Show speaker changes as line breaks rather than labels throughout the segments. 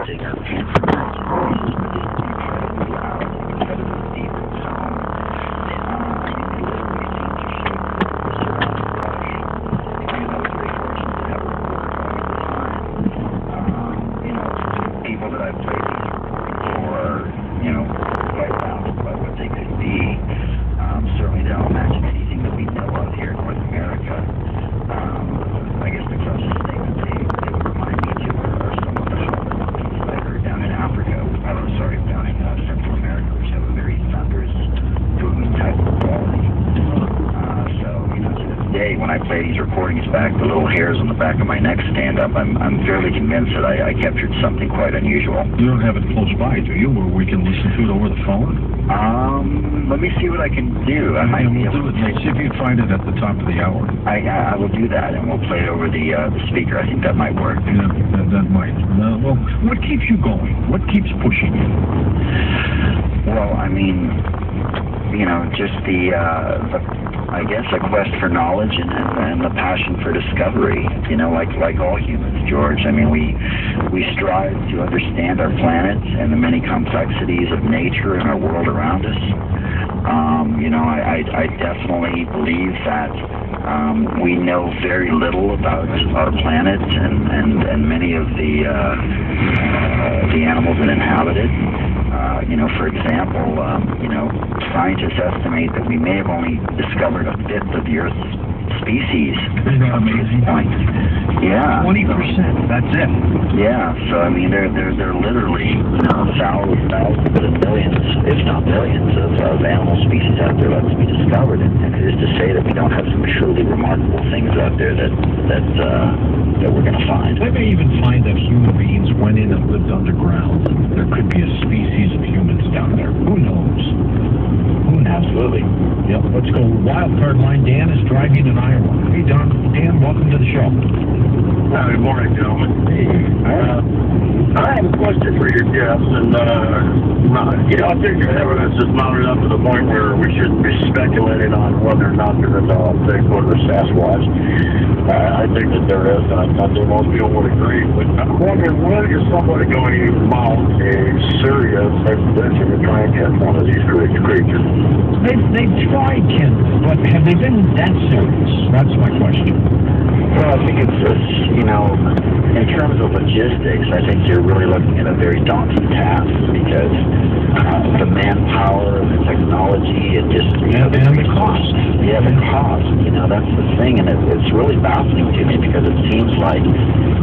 using a cancer process, but it's incredibly loud, incredibly deep in tone. It literally seems to shake the surrounding brush. And I was very fortunate to have a recorder going at the time. People that I've played these recordings for are, quite baffled by what they could be. Certainly they don't match anything that we know of here in North America. I guess the closest thing that they would remind me to are some of the holler monkeys that I heard down in Africa. Down in Central America, which have a very thunderous, booming type of quality. To this day, when I play these recordings back, the little hairs on the back of my neck stand up. I'm fairly convinced that I captured something quite unusual.
You don't have it close by, do you, where we can listen to it over the phone?
Let me see what I can do. I might be able to
see if you can find it at the top of the hour.
I will do that, and we'll play it over the speaker. I think that might work.
Yeah, that might. Well, what keeps you going? What keeps pushing you?
Well, I mean, just I guess a quest for knowledge and the passion for discovery. Like all humans, George. I mean, we strive to understand our planet and the many complexities of nature and our world around us. I definitely believe that we know very little about our planet and many of the animals that inhabit it. For example, scientists estimate that we may have only discovered a fifth of the Earth's species up to this point. Yeah.
20%. That's it.
Yeah. So I mean, there are literally thousands and millions, if not millions, of animal species out there left to be discovered. And it is to say that we don't have some truly remarkable things out there that we're going to find.
They may even find that human beings went in and lived underground. There could be a species of humans down there. Who knows?
Absolutely.
Yep. Let's go. Wild card line. Dan is driving in Iowa. Hey, Dan, welcome to the show.
Good morning, gentlemen.
Hey.
I have a question for your guests, and I think your evidence is mounted up to the point where we shouldn't be speculating on whether or not there is a Bigfoot or Sasquatch. I think that there is, and I think most people would agree. But I'm wondering, when is somebody going to mount a serious expedition to try and catch one of these creatures?
They've tried, Ken, but have they been that serious? That's my question.
Well, I think it's in terms of logistics, I think you're really looking at a very daunting task because the manpower, the technology, and just
and the cost.
Yeah, the cost. That's the thing, and it's really baffling to me because it seems like,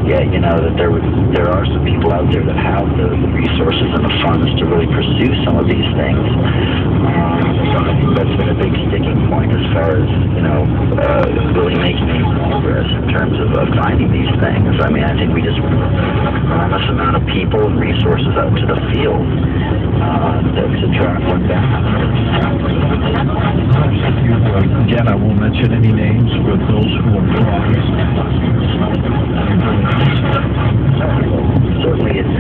that there are some people out there that have the resources and the funds to really pursue some of these things. So I think that's been a big sticking point as far as really making any progress in terms of finding these things. I mean, I think we just put an enormous amount of people and resources out to the field to try and look down.
Again, I won't mention any names, but those who are prized.
Certainly it's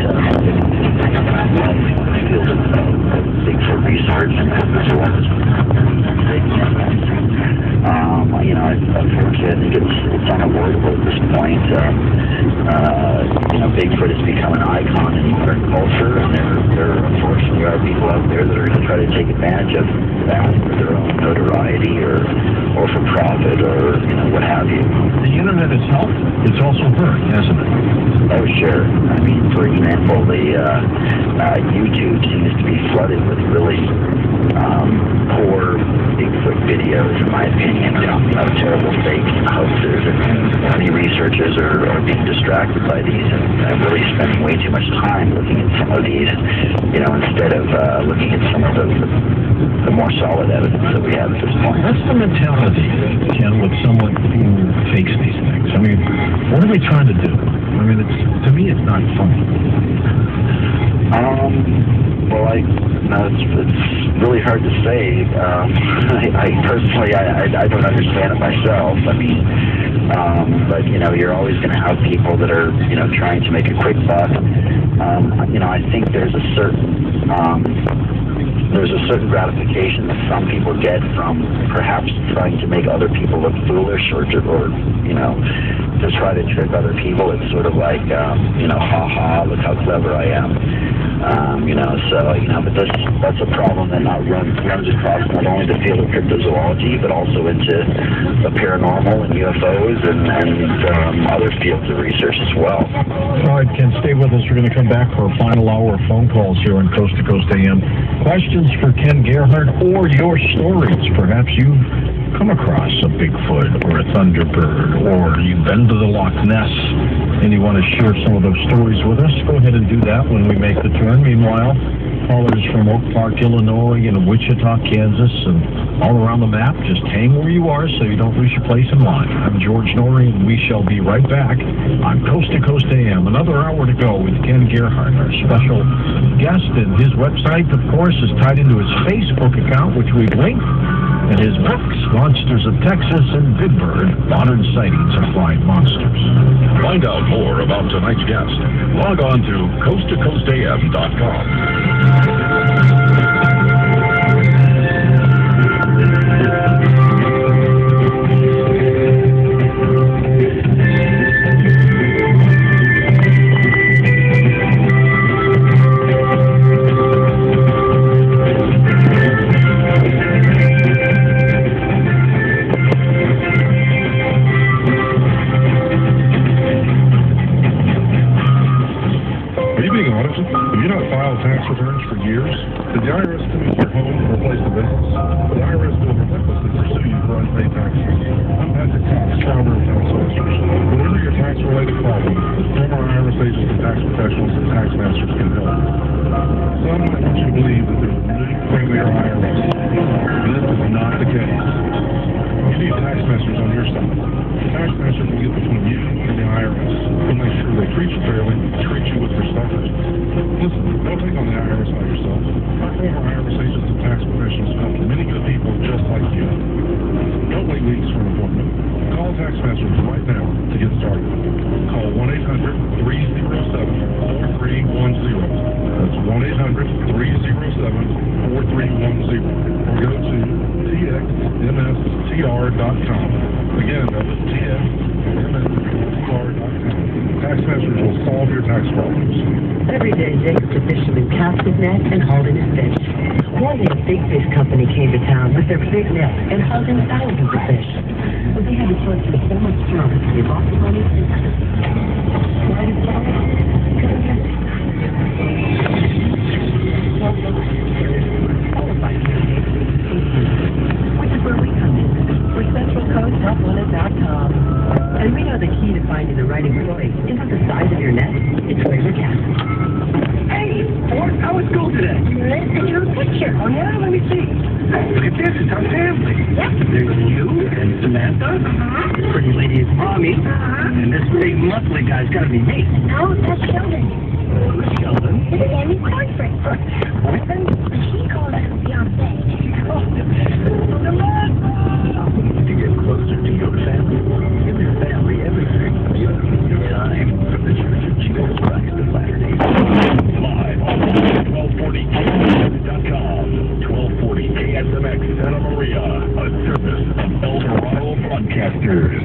Bigfoot research and as well as unfortunately, I think it's unavoidable at this point. Bigfoot has become an icon in modern culture, and there unfortunately are people out there that are going to try to take advantage of that for their own notoriety or for profit or what have you.
The internet has helped. It's also hurt, hasn't it?
Oh, sure. I mean, for example, the YouTube seems to be flooded with really poor Bigfoot videos, in my opinion, of terrible fakes and hoaxes, and many researchers are being distracted by these and really spending way too much time looking at some of these, instead of looking at some of the more solid evidence that we have at this point.
That's the mentality, Ken, with someone who fakes these things. I mean, what are they trying to do? I mean, to me, it's not funny.
Well, it's really hard to say. I personally, I don't understand it myself. I mean, but you're always going to have people that are trying to make a quick buck. I think there's a certain there's a certain gratification that some people get from perhaps trying to make other people look foolish or you know, to try to trick other people. It's sort of like, you know, ha-ha, look how clever I am. You know, so, you know, but that's a problem that runs across not only the field of cryptozoology, but also into the paranormal and UFOs and other fields of research as well.
All right, Ken, stay with us. We're going to come back for a final hour of phone calls here on Coast to Coast AM. Questions for Ken Gerhard or your stories. Perhaps you've come across a Bigfoot or a Thunderbird, or you've been to the Loch Ness and you want to share some of those stories with us. Go ahead and do that when we make the turn. Meanwhile, callers from Oak Park, Illinois, and Wichita, Kansas, and all around the map, just hang where you are so you don't lose your place in line. I'm George Norrie, and we shall be right back on Coast to Coast AM. Another hour to go with Ken Gerhard, our special guest, and his website, of course, is tied into his Facebook account, which we've linked, and his books, Monsters of Texas and Big Bird, Modern Sightings of Flying Monsters.
Find out more about tonight's guest. Log on to coasttocoastam.com.
Tax returns for years? Did the IRS come into your home or replace the business? The IRS will relentlessly pursue you for unpaid taxes. I'm Patrick Cox, founder of Tax Masters. Whatever your tax-related problem, former IRS agents and tax professionals and Tax Masters can help. Some might want you to believe that there's a new friendlier IRS. This is not the case. You need Tax Masters on your side. Tax Masters will get between you and the IRS. They'll make sure they treat you fairly, treat you with respect. Listen, don't take on the IRS by yourself. Our former IRS agents and tax professionals helped many good people just like you. Don't wait weeks for an appointment. Call Tax Masters right now to get started. Call 1-800-307-4310. That's 1-800-307-4310. Or go to txmstr.com. Again, that's txmstr.com. Tax Masters will solve your tax problems.
Every day, Jacob's fishermen cast his net and hauled in his fish. One day, a big fish company came to town with their big net and hauled in thousands of fish. But they had a choice of so much stronger to give off the money and why did they? Which is where we come in. We're CentralCoastHelpWanted.com. And we know the key to finding the right employee isn't the size of your net, it's where you're casting.
Hey, Ford, how was school today?
Let's take a picture.
Oh, yeah? Let me see. Look at this. It's our family.
Yep.
There's you and Samantha. This pretty lady is Mommy. And this big muscly guy's got to be me.
No, that's Sheldon.
Who's Sheldon?
It's Sammy's boyfriend.
Boyfriend?
She calls him fiancé.
Oh, to get closer to your family, give your family everything. You have your time from the Church of Jesus Christ of Latter-day Saints. Live on 1240KSMX.com. 1240 KSMX Santa Maria, a service of El Dorado Broadcasters.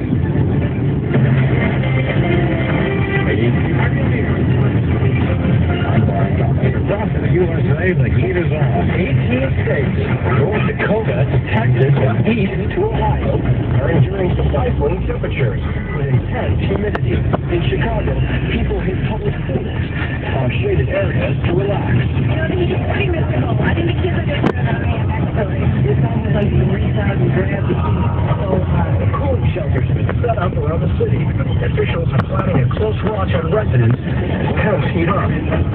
Across the USA, the heat is on. 18 states, North Dakota to Texas and east to Ohio, are enduring stifling temperatures with intense humidity. In Chicago, people hit public pools, while shaded areas to relax.
You know, this is pretty mystical. I think the kids are just
It's almost like 3,000 grams of heat. So, cooling shelters have been set up around the city. Officials are planning a close watch on residents as temps heat up.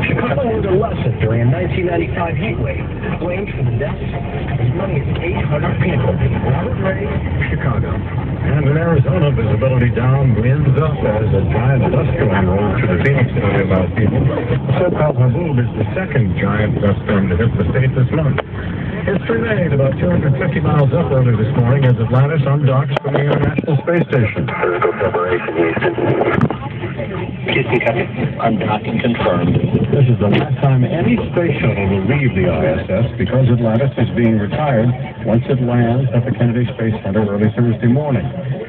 Chicago learned a lesson during a 1995 heat wave, blamed for the deaths of as many as 800 people. Robert Ray, Chicago. And in Arizona, visibility down, winds up as a giant dust storm rolls through the Phoenix area last evening. So-called Haboob is the second giant dust storm to hit the state this month. It's remained about 250 miles up early this morning as Atlantis undocks from the International Space Station.
Critical preparation, Houston.
Undocking confirmed.
This is the last time any space shuttle will leave the ISS because Atlantis is being retired once it lands at the Kennedy Space Center early Thursday morning.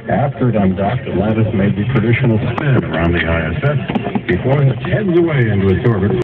After it undocked, Atlantis made the traditional spin around the ISS before it heads away into its orbit.